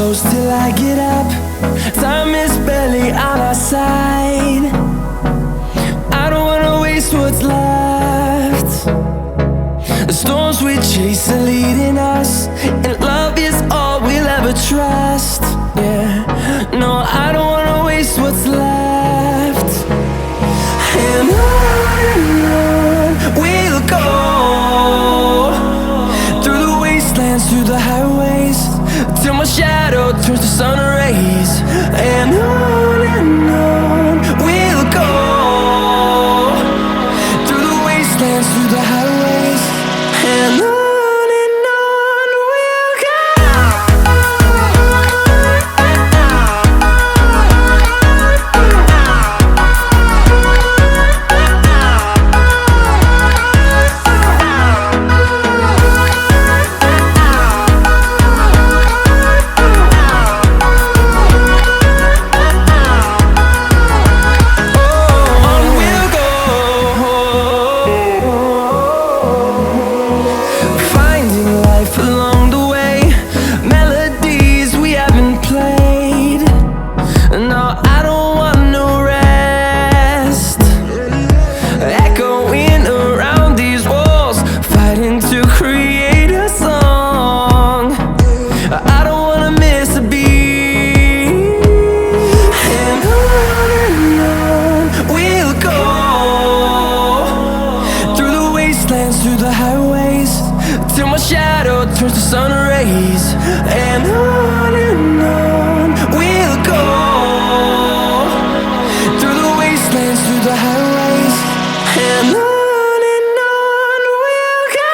close till I get up. Time is barely on our side. I don't wanna waste what's left. The storms we chase are leading us, and love is all we'll ever trust. Yeah, no, I don't wanna waste what's left. And on we'll go, through the wastelands, through the highways, till my shadow turns to sun rays. And on we'll go, through the wastelands, through the highways, and on. Through the highways, till my shadow turns to sun rays. And on we'll go, through the wastelands, through the highways, and on we'll go.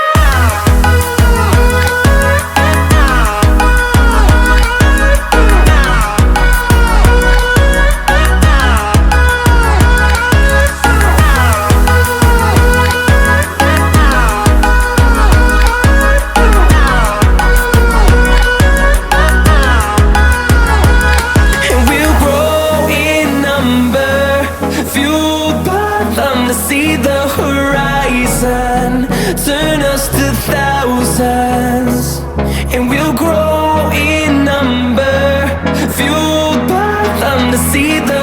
See the horizon turn us to thousands, and we'll grow in number, fueled by them to see the